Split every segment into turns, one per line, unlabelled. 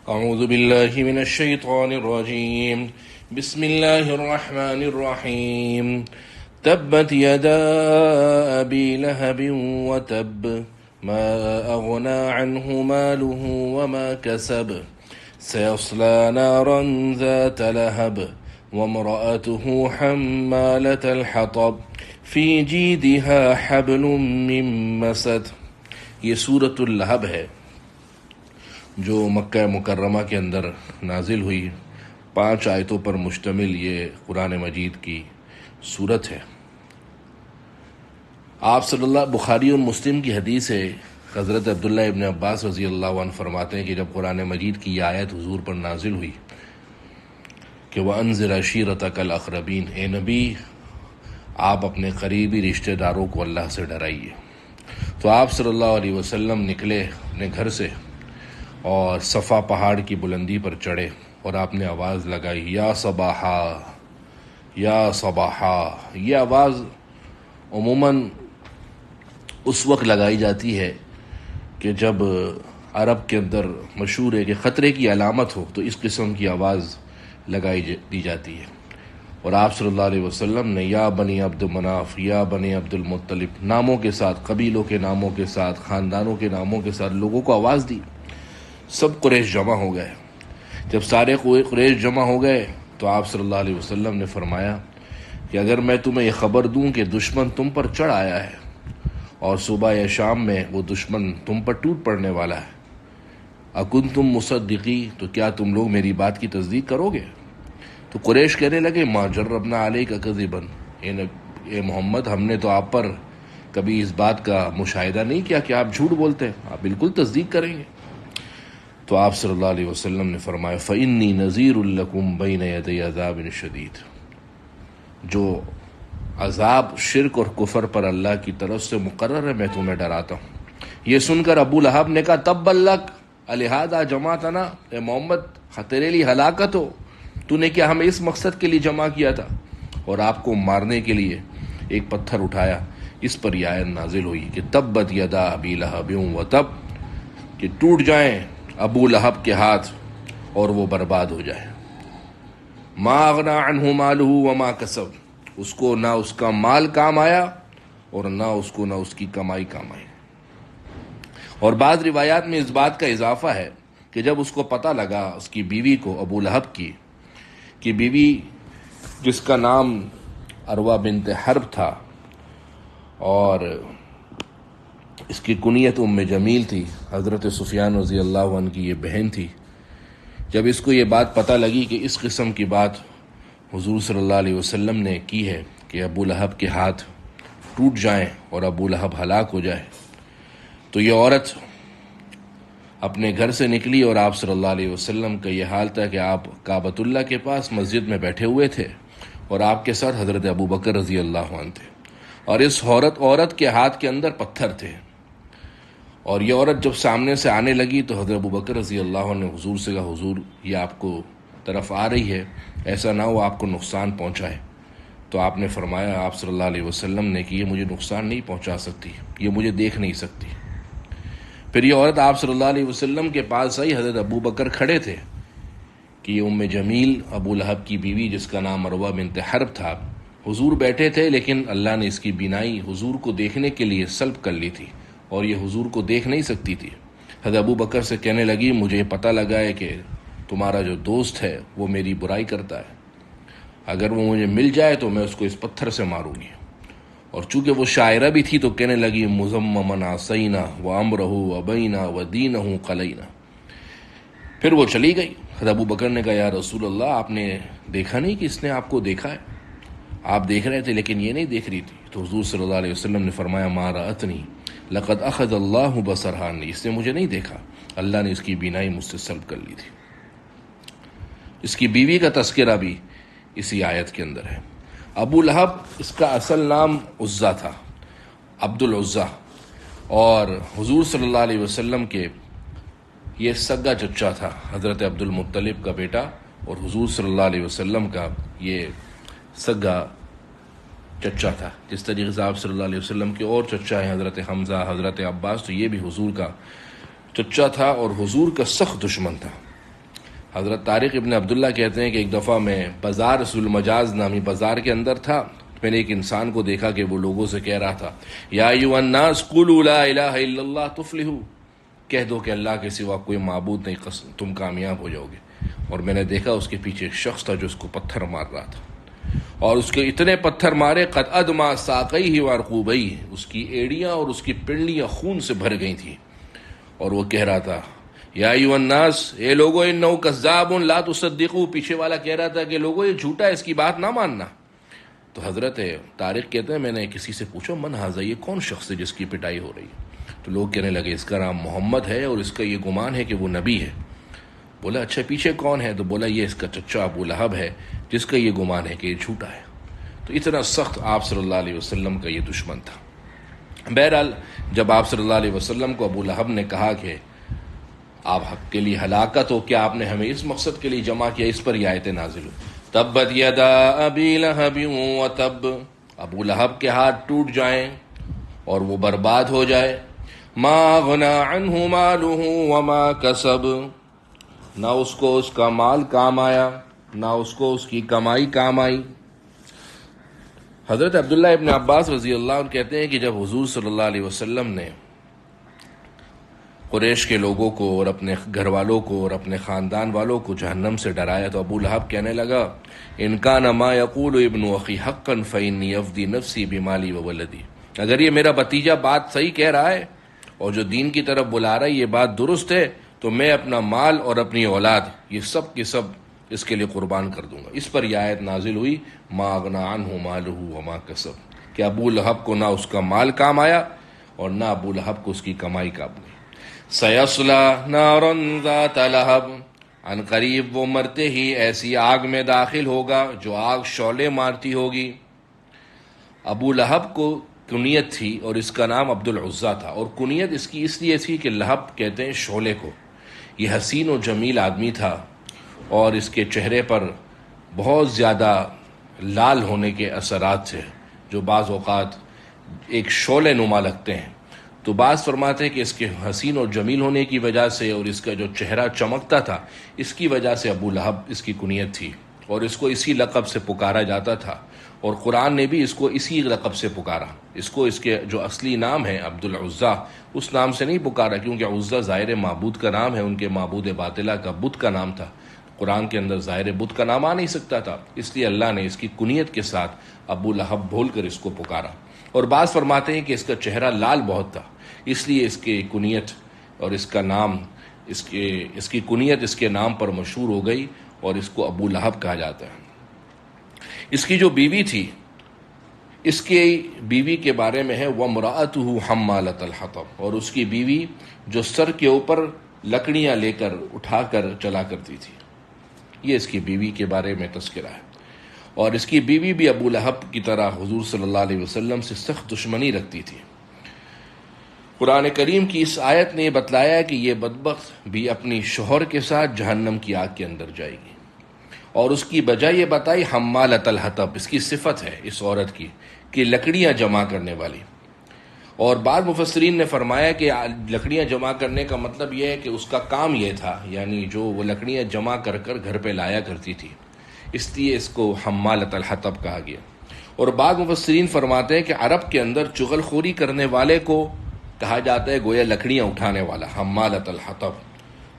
أعوذ بالله من الشيطان الرجيم. بسم الله الرحمن الرحيم. تبت يدا أبي لهب وتب ما أغنى عنه ماله وما كسب سيصلى نارا ذات لهب وامرأته حمالة الحطب في جيدها حبل من مسد. یہ سورۃ اللہب ہے جو مکہ مکرمہ کے اندر نازل ہوئی. 5 آیتوں پر مشتمل یہ قرآن مجید کی سورت ہے. آپ صلی اللہ بخاری اور مسلم کی حدیث ہے. حضرت عبداللہ ابن عباس رضی اللہ عنہ فرماتے ہیں کہ جب قرآن مجید کی یہ آیت حضور پر نازل ہوئی کہ وَأَنذِرْ عَشِيرَتَكَ الْأَقْرَبِينَ، اے نبی آپ اپنے قریبی رشتہ داروں کو اللہ سے ڈرائیے، تو آپ صلی اللہ علیہ وسلم نکلے اپنے گھر سے اور صفا پہاڑ کی بلندی پر چڑھے اور آپ نے آواز لگائی، یا صباحا یا صباحا. یہ آواز عموماً اس وقت لگائی جاتی ہے کہ جب عرب کے اندر مشہور ہے کہ خطرے کی علامت ہو تو اس قسم کی آواز لگائی دی جاتی ہے. اور آپ صلی اللہ علیہ وسلم نے یا بنی عبد مناف، یا بنی عبد المطلب ناموں کے ساتھ، قبیلوں کے ناموں کے ساتھ، خاندانوں کے ناموں کے ساتھ لوگوں کو آواز دی. سب قریش جمع ہو گئے. جب سارے قریش جمع ہو گئے تو آپ صلی اللہ علیہ وسلم نے فرمایا کہ اگر میں تمہیں یہ خبر دوں کہ دشمن تم پر چڑھ آیا ہے اور صبح یا شام میں وہ دشمن تم پر ٹوٹ پڑنے والا ہے، اکنتم مصدقی، تو کیا تم لوگ میری بات کی تصدیق کرو گے؟ تو قریش کہنے لگے ما جربنا علیک کذبا، اے محمد ہم نے تو آپ پر کبھی اس بات کا مشاہدہ نہیں کیا کہ آپ جھوٹ بولتے ہیں، آپ بالکل تصدیق کریں گے. تو آپ صلی اللہ علیہ وسلم نے فرمایا فإنی نذیر لکم بین یدی عذاب شدید، جو عذاب شرک اور کفر پر اللہ کی طرف سے مقرر ہے میں تمہیں ڈراتا ہوں. یہ سن کر ابو لہب نے کہا تبا لک الہذا جمعتنا، اے محمد تیرے لیے ہلاکت ہو، تو نے کیا ہمیں اس مقصد کے لیے جمع کیا تھا؟ اور آپ کو مارنے کے لیے ایک پتھر اٹھایا. اس پر یہ آیت نازل ہوئی کہ تبت یدا ابی لہب وتب، کہ ٹوٹ جائیں ابو لہب کے ہاتھ اور وہ برباد ہو جائے. ما اغنی عنہ مالہ وما کسب، اس کو نہ اس کا مال کام آیا اور نہ اس کی کمائی کام آئی. اور بعض روایات میں اس بات کا اضافہ ہے کہ جب اس کو پتہ لگا، اس کی بیوی کو، ابو لہب کی بیوی جس کا نام عروہ بنت حرب تھا اور اس کی کنیت ام جمیل تھی، حضرت سفیان رضی اللہ عنہ کی یہ بہن تھی. جب اس کو یہ بات پتہ لگی کہ اس قسم کی بات حضور صلی اللہ علیہ وسلم نے کی ہے کہ ابو لہب کے ہاتھ ٹوٹ جائیں اور ابو لہب ہلاک ہو جائے، تو یہ عورت اپنے گھر سے نکلی. اور آپ صلی اللہ علیہ وسلم کا یہ حال تھا کہ آپ کعبۃ اللہ کے پاس مسجد میں بیٹھے ہوئے تھے اور آپ کے ساتھ حضرت ابو بکر رضی اللہ عنہ تھے، اور اس عورت کے ہاتھ کے اندر پتھر تھے. اور یہ عورت جب سامنے سے آنے لگی تو حضرت ابو بکر رضی اللہ عنہ نے حضور سے کہا حضور یہ آپ کو طرف آ رہی ہے، ایسا نہ ہو آپ کو نقصان پہنچائے. تو آپ نے فرمایا، آپ صلی اللہ علیہ وسلم نے کہ یہ مجھے نقصان نہیں پہنچا سکتی، یہ مجھے دیکھ نہیں سکتی. پھر یہ عورت آپ صلی اللہ علیہ وسلم کے پاس آئی. حضرت ابو بکر کھڑے تھے کہ یہ ام جمیل ابو لہب کی بیوی جس کا نام عروہ بنت حرب تھا، حضور بیٹھے تھے لیکن اللہ نے اس کی بینائی حضور کو دیکھنے کے لیے سلب کر لی تھی اور یہ حضور کو دیکھ نہیں سکتی تھی. حضرت ابو بکر سے کہنے لگی مجھے پتہ لگا ہے کہ تمہارا جو دوست ہے وہ میری برائی کرتا ہے، اگر وہ مجھے مل جائے تو میں اس کو اس پتھر سے ماروں گی. اور چونکہ وہ شاعرہ بھی تھی تو کہنے لگی مزممن عصینا وامرہ وبینا ودینہ قلینا. پھر وہ چلی گئی. حضرت ابو بکر نے کہا یا رسول اللہ آپ نے دیکھا نہیں کہ اس نے آپ کو دیکھا ہے؟ آپ دیکھ رہے تھے لیکن یہ نہیں دیکھ رہی تھی. تو حضور صلی اللہ علیہ وسلم نے فرمایا ما رأتنی لقد اخذ اللہ بصرہا، اس نے مجھے نہیں دیکھا، اللہ نے اس کی بینائی مجھ سے سلب کر لی تھی. اس کی بیوی کا تذکرہ بھی اسی آیت کے اندر ہے. ابو لہب اس کا اصل نام عزا تھا، عبد العزا، اور حضور صلی اللہ علیہ وسلم کے یہ سگا چچا تھا، حضرت عبد المطلب کا بیٹا، اور حضور صلی اللہ علیہ وسلم کا یہ سگا چچا تھا. جس طریقے سے آپ صلی اللہ علیہ وسلم کے اور چچا ہیں حضرت حمزہ، حضرت عباس، تو یہ بھی حضور کا چچا تھا اور حضور کا سخت دشمن تھا. حضرت طارق ابن عبداللہ کہتے ہیں کہ ایک دفعہ میں بازار ذوالمجاز نامی بازار کے اندر تھا، میں نے ایک انسان کو دیکھا کہ وہ لوگوں سے کہہ رہا تھا یا ایھا الناس قولوا لا الہ الا اللہ تفلحوا، کہہ دو کہ اللہ کے سوا کوئی معبود نہیں، تم کامیاب ہو جاؤ گے۔ اور میں نے دیکھا اس کے پیچھے ایک شخص تھا جو اس کو پتھر مار رہا تھا، اور اس کے اتنے پتھر مارے قد ادما ساقیہ وعرقوبیہ، اس کی ایڑیاں اور اس کی پنڈلیاں خون سے بھر گئی تھیں، اور وہ کہہ رہا تھا یا ایھا الناس، اے لوگو انہ کذاب لا تصدقوا، پیچھے والا کہہ رہا تھا کہ لوگو یہ جھوٹا ہے، اس کی بات نہ ماننا۔ تو حضرت طارق کہتے ہیں میں نے کسی سے پوچھا من ھذا، یہ کون شخص ہے جس کی پٹائی ہو رہی ہے؟ تو لوگ کہنے لگے اس کا نام محمد ہے اور اس کا یہ گمان ہے کہ وہ نبی ہے۔ بولا اچھا پیچھے کون ہے؟ تو بولا یہ اس کا چچا ابو لہب ہے جس کا یہ گمان ہے کہ یہ جھوٹا ہے۔ تو اتنا سخت آپ صلی اللہ علیہ وسلم کا یہ دشمن تھا۔ بہرحال جب آپ صلی اللہ علیہ وسلم کو ابو لہب نے کہا کہ آپ حق کے لیے ہلاکت ہو، کیا آپ نے ہمیں اس مقصد کے لیے جمع کیا، اس پر یہ آیتیں نازل ہوئی تبت یدا ابی لہب وتب، ابو لہب کے ہاتھ ٹوٹ جائیں اور وہ برباد ہو جائے، ما اغنی عنہ مالہ وما کسب، نہ اس کو اس کا مال کام آیا نہ اس کو اس کی کمائی کام آئی۔ حضرت عبداللہ ابن عباس رضی اللہ عنہ کہتے ہیں کہ جب حضور صلی اللہ علیہ وسلم نے قریش کے لوگوں کو اور اپنے گھر والوں کو اور اپنے خاندان والوں کو جہنم سے ڈرایا تو ابو لہب کہنے لگا ان کان ما یقول ابن اخی حقا فانی افدی نفسی بمالی وولدی، اگر یہ میرا بھتیجا بات صحیح کہہ رہا ہے اور جو دین کی طرف بلا رہا ہے یہ بات درست ہے تو میں اپنا مال اور اپنی اولاد یہ سب کے سب اس کے لیے قربان کر دوں گا۔ اس پر یہ آیت نازل ہوئی ما اغنی عنہ مالہ وما کسب، کہ ابو لہب کو نہ اس کا مال کام آیا اور نہ ابو لہب کو اس کی کمائی کام آئی۔ سیصلی نارا ذات لہب، عن قریب وہ مرتے ہی ایسی آگ میں داخل ہوگا جو آگ شعلے مارتی ہوگی۔ ابو لہب کو کنیت تھی اور اس کا نام عبد العزیٰ تھا، اور کنیت اس کی اس لیے تھی کہ لہب کہتے ہیں شعلے کو۔ یہ حسین و جمیل آدمی تھا اور اس کے چہرے پر بہت زیادہ لال ہونے کے اثرات تھے جو بعض اوقات ایک شعلے نما لگتے ہیں۔ تو بعض فرماتے ہیں کہ اس کے حسین اور جمیل ہونے کی وجہ سے اور اس کا جو چہرہ چمکتا تھا اس کی وجہ سے ابو لہب اس کی کنیت تھی، اور اس کو اسی لقب سے پکارا جاتا تھا، اور قرآن نے بھی اس کو اسی لقب سے پکارا۔ اس کو اس کے جو اصلی نام ہے عبد العزیٰ اس نام سے نہیں پکارا، کیونکہ عزیٰ ظاہر معبود کا نام ہے، ان کے معبود باطلہ کا بت کا نام تھا، قرآن کے اندر ظاہر بت کا نام آ نہیں سکتا تھا، اس لیے اللہ نے اس کی کنیت کے ساتھ ابو لہب بول کر اس کو پکارا۔ اور بعض فرماتے ہیں کہ اس کا چہرہ لال بہت تھا، اس لیے اس کی کنیت اور اس کا نام اس کی کنیت اس کے نام پر مشہور ہو گئی اور اس کو ابو لہب کہا جاتا ہے۔ اس کی جو بیوی تھی، اس کی بیوی کے بارے میں ہے وَامْرَأَتُهُ حَمَّالَةَ الْحَطَبِ، اور اس کی بیوی جو سر کے اوپر لکڑیاں لے کر اٹھا کر چلا کرتی تھی، یہ اس کی بیوی کے بارے میں تذکرہ ہے۔ اور اس کی بیوی بھی ابو لہب کی طرح حضور صلی اللہ علیہ وسلم سے سخت دشمنی رکھتی تھی۔ قرآن کریم کی اس آیت نے بتلایا کہ یہ بدبخت بھی اپنی شوہر کے ساتھ جہنم کی آگ کے اندر جائے گی، اور اس کی وجہ یہ بتائی حمالۃ الحطب، اس کی صفت ہے اس عورت کی کہ لکڑیاں جمع کرنے والی۔ اور بعض مفسرین نے فرمایا کہ لکڑیاں جمع کرنے کا مطلب یہ ہے کہ اس کا کام یہ تھا، یعنی جو وہ لکڑیاں جمع کر کر گھر پہ لایا کرتی تھی، اس لیے اس کو حمالۃ الحطب کہا گیا۔ اور بعض مفسرین فرماتے ہیں کہ عرب کے اندر چغل خوری کرنے والے کو کہا جاتا ہے گویا لکڑیاں اٹھانے والا، حمالۃ الحطب۔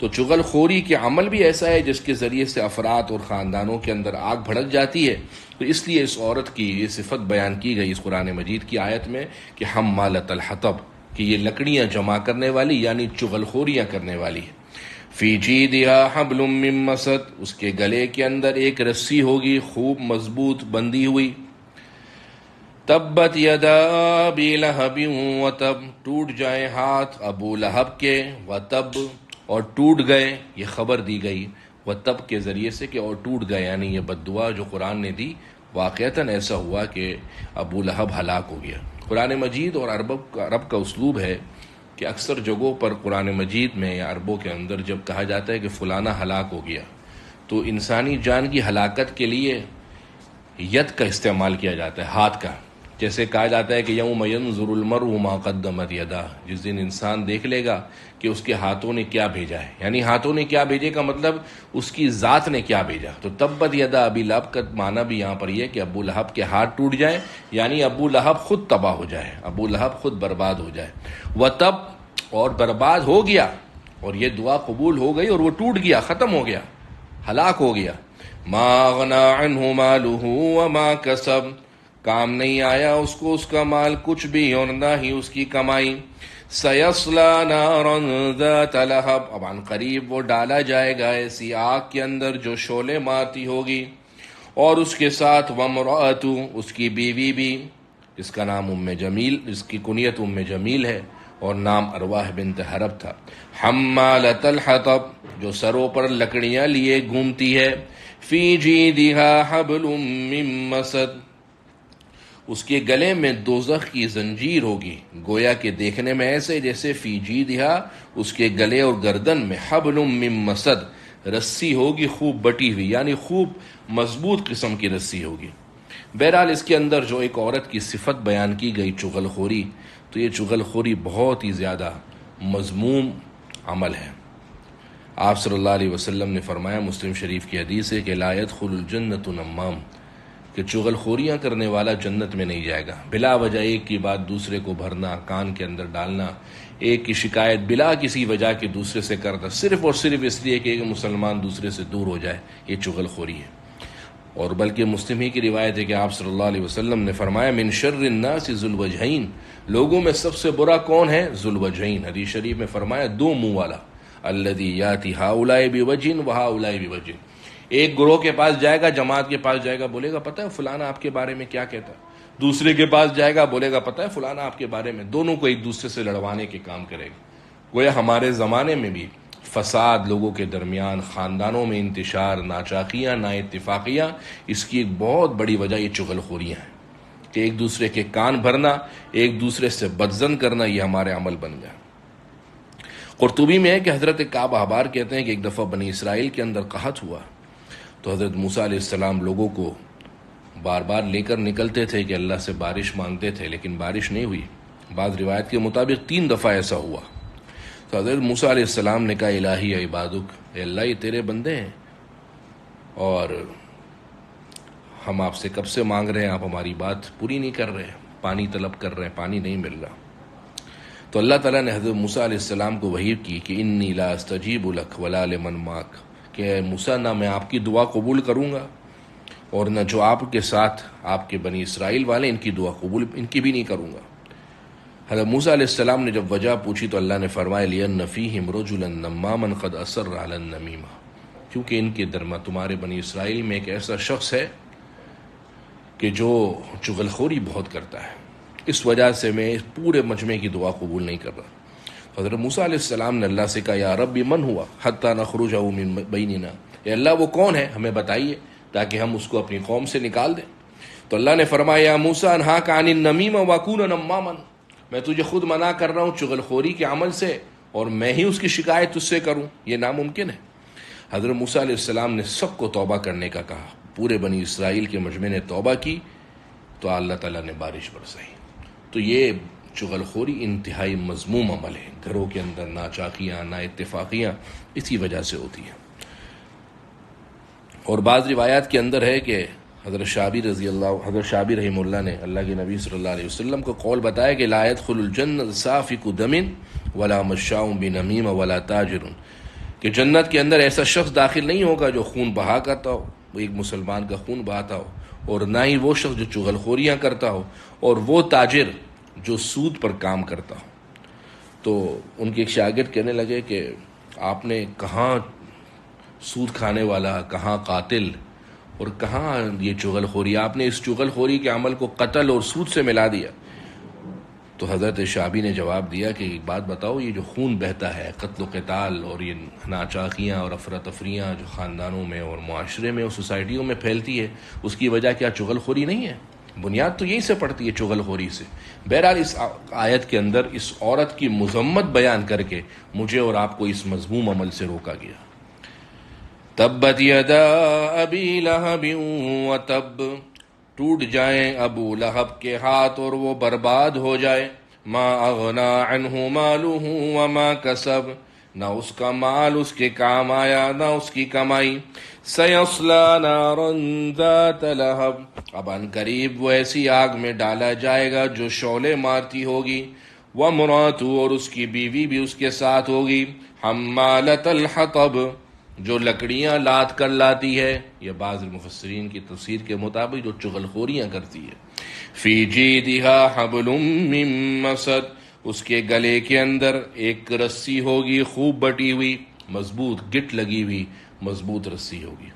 تو چغل خوری کے عمل بھی ایسا ہے جس کے ذریعے سے افراد اور خاندانوں کے اندر آگ بھڑک جاتی ہے، تو اس لیے اس عورت کی یہ صفت بیان کی گئی اس قرآن مجید کی آیت میں کہ حمالۃ الحطب، کہ یہ لکڑیاں جمع کرنے والی یعنی چغل خوریاں کرنے والی ہے۔ فی جیدہا حبل من مسد، اس کے گلے کے اندر ایک رسی ہوگی خوب مضبوط بندھی ہوئی۔ تبت یدا ابی لہب وتب، ٹوٹ جائیں ہاتھ ابو لہب کے، وتب اور ٹوٹ گئے، یہ خبر دی گئی وتب کے ذریعے سے کہ اور ٹوٹ گئے، یعنی یہ بد دعا جو قرآن نے دی واقعتاً ایسا ہوا کہ ابو لہب ہلاک ہو گیا۔ قرآن مجید اور عرب کا اسلوب ہے کہ اکثر جگہوں پر قرآن مجید میں یا عربوں کے اندر جب کہا جاتا ہے کہ فلانا ہلاک ہو گیا تو انسانی جان کی ہلاکت کے لیے ید کا استعمال کیا جاتا ہے، ہاتھ کا، جیسے کہا جاتا ہے کہ یوم ینظر المرء ما قدمت یداہ، جس دن انسان دیکھ لے گا کہ اس کے ہاتھوں نے کیا بھیجا ہے، یعنی ہاتھوں نے کیا بھیجے کا مطلب اس کی ذات نے کیا بھیجا. تو تبت یدا ابی لہب کا معنی بھی یہاں پر یہ کہ ابو لہب کے ہاتھ ٹوٹ جائیں، یعنی ابو لہب خود تباہ ہو جائے، ابو لہب خود برباد ہو جائے. وتب، اور برباد ہو گیا، اور یہ دعا قبول ہو گئی اور وہ ٹوٹ گیا، ختم ہو گیا، ہلاک ہو گیا. ما اغنى عنه ماله وما کسب، کام نہیں آیا اس کو اس کا مال کچھ بھی اور نہ ہی اس کی کمائی. سیصلی نارا ذات لہب، اب عن قریب وہ ڈالا جائے گا ایسی آگ کے اندر جو شعلے مارتی ہوگی، اور اس کے ساتھ وامرأتہ، اس کی بیوی بھی، جس کا نام ام جمیل، جس کی کنیت ام جمیل ہے اور نام ارواح بنت حرب تھا. حمالۃ الحطب، جو سروں پر لکڑیاں لیے گھومتی ہے. فی جیدہا حبل من مسد، اس کے گلے میں دوزخ کی زنجیر ہوگی، گویا کہ دیکھنے میں ایسے جیسے فی جیدہا، اس کے گلے اور گردن میں، حبل من مسد، رسی ہوگی خوب بٹی ہوئی، یعنی خوب مضبوط قسم کی رسی ہوگی. بہرحال اس کے اندر جو ایک عورت کی صفت بیان کی گئی چغل خوری، تو یہ چغل خوری بہت ہی زیادہ مذموم عمل ہے. آپ صلی اللہ علیہ وسلم نے فرمایا، مسلم شریف کی حدیث ہے کہ لا يدخل الجنۃ نمام، کہ چغل خوریاں کرنے والا جنت میں نہیں جائے گا. بلا وجہ ایک کی بات دوسرے کو بھرنا، کان کے اندر ڈالنا، ایک کی شکایت بلا کسی وجہ کے دوسرے سے کرنا، صرف اور صرف اس لیے کہ ایک مسلمان دوسرے سے دور ہو جائے، یہ چغل خوری ہے. اور بلکہ مسلم ہی کی روایت ہے کہ آپ صلی اللہ علیہ وسلم نے فرمایا، من شر الناس ذو الوجہین، لوگوں میں سب سے برا کون ہے؟ ذو الوجہین. حدیث شریف میں فرمایا دو منہ والا، الذی یاتی ہؤلاء بوجہ وہؤلاء بوجہ، ایک گروہ کے پاس جائے گا، جماعت کے پاس جائے گا، بولے گا پتہ ہے فلانا آپ کے بارے میں کیا کہتا ہے، دوسرے کے پاس جائے گا، بولے گا پتہ ہے فلانا آپ کے بارے میں، دونوں کو ایک دوسرے سے لڑوانے کے کام کرے گا. گویا ہمارے زمانے میں بھی فساد، لوگوں کے درمیان، خاندانوں میں انتشار، ناچاقیاں، نا اتفاقیاں، اس کی ایک بہت بڑی وجہ یہ چغل خوریاں ہیں کہ ایک دوسرے کے کان بھرنا، ایک دوسرے سے بدزن کرنا، یہ ہمارے عمل بن گیا. قرطبی میں ہے کہ حضرت کعب احبار کہتے ہیں کہ ایک دفعہ بنی اسرائیل کے اندر قحط ہوا، تو حضرت موسیٰ علیہ السلام لوگوں کو بار بار لے کر نکلتے تھے کہ اللہ سے بارش مانگتے تھے، لیکن بارش نہیں ہوئی. بعض روایت کے مطابق 3 دفعہ ایسا ہوا. تو حضرت موسیٰ علیہ السلام نے کہا الہی عبادک، اے اللہ یہ تیرے بندے ہیں اور ہم آپ سے کب سے مانگ رہے ہیں، آپ ہماری بات پوری نہیں کر رہے، پانی طلب کر رہے ہیں، پانی نہیں مل رہا. تو اللہ تعالیٰ نے حضرت موسیٰ علیہ السلام کو وحی کی کہ انی لا استجیب لک ولا لمن معک، کہ اے موسیٰ نہ میں آپ کی دعا قبول کروں گا اور نہ جو آپ کے ساتھ آپ کے بنی اسرائیل والے ان کی دعا قبول، ان کی بھی نہیں کروں گا. حضرت موسیٰ علیہ السلام نے جب وجہ پوچھی تو اللہ نے فرمایا لِأَنَّ فِيهِمْ رَجُلًا نَمَّامًا قَدْ أَصَرَّ عَلَى النَّمِيمَةِ، کیونکہ ان کے درمیان تمہارے بنی اسرائیل میں ایک ایسا شخص ہے کہ جو چغل خوری بہت کرتا ہے، اس وجہ سے میں اس پورے مجمع کی دعا قبول نہیں کر رہا. حضرت موسیٰ علیہ السلام نے اللہ سے کہا یا رب من ہوا حتی نخرجہ من بیننا، اے اللہ وہ کون ہے ہمیں بتائیے تاکہ ہم اس کو اپنی قوم سے نکال دیں. تو اللہ نے فرمایا یا موسیٰ انہاک عن النمیمہ وَأَكُونَ نَمَّامًا، میں تجھے خود منع کر رہا ہوں چغل خوری کے عمل سے اور میں ہی اس کی شکایت تجھ سے کروں، یہ ناممکن ہے. حضرت موسیٰ علیہ السلام نے سب کو توبہ کرنے کا کہا، پورے بنی اسرائیل کے مجمع نے توبہ کی تو اللہ تعالیٰ نے بارش برسائی. تو یہ چغل خوری انتہائی مذموم عمل ہے، گھروں کے اندر ناچاقیاں، نا اتفاقیاں اسی وجہ سے ہوتی ہیں. اور بعض روایات کے اندر ہے کہ حضرت شعبی رحمہ اللہ نے اللہ کے نبی صلی اللہ علیہ وسلم کو قول بتایا کہ لا يدخل الجنت سافک دم ولا مشاء بنمیم ولا تاجر، کہ جنت کے اندر ایسا شخص داخل نہیں ہوگا جو خون بہا کرتا ہو، وہ ایک مسلمان کا خون بہاتا ہو، اور نہ ہی وہ شخص جو چغل خوریاں کرتا ہو، اور وہ تاجر جو سود پر کام کرتا ہو. تو ان کے ایک شاگرد کہنے لگے کہ آپ نے کہاں سود کھانے والا، کہاں قاتل اور کہاں یہ چغل خوری، آپ نے اس چغل خوری کے عمل کو قتل اور سود سے ملا دیا. تو حضرت شعبی نے جواب دیا کہ ایک بات بتاؤ، یہ جو خون بہتا ہے، قتل و قتال اور یہ ناچاقیاں اور افراتفریاں جو خاندانوں میں اور معاشرے میں اور سوسائٹیوں میں پھیلتی ہے، اس کی وجہ کیا چغل خوری نہیں ہے؟ بنیاد تو یہی سے پڑتی ہے چغل خوری سے. بہرحال اس آیت کے اندر اس عورت کی مذمت بیان کر کے مجھے اور آپ کو اس مذموم عمل سے روکا گیا. تبت یدا ابی لہب وتب، ٹوٹ جائیں ابو لہب کے ہاتھ اور وہ برباد ہو جائے. ما اغنا عنہ مالہ وما کسب، نہ اس کا مال اس کے کام آیا نہ اس کی کمائی. سیصلی نارا ذات لہب، اب ان قریب وہ ایسی آگ میں ڈالا جائے گا جو شعلے مارتی ہوگی. وامرأتہ، اور اس کی بیوی بھی اس کے ساتھ ہوگی. حمالۃ الحطب، جو لکڑیاں لاد کر لاتی ہے. یہ بعض المفسرین کی تفسیر کے مطابق جو چغل خوریاں کرتی ہے. فی جیدہا حبل من مسد، اس کے گلے کے اندر ایک رسی ہوگی خوب بٹی ہوئی، مضبوط گٹ لگی ہوئی مضبوط رسی ہوگی.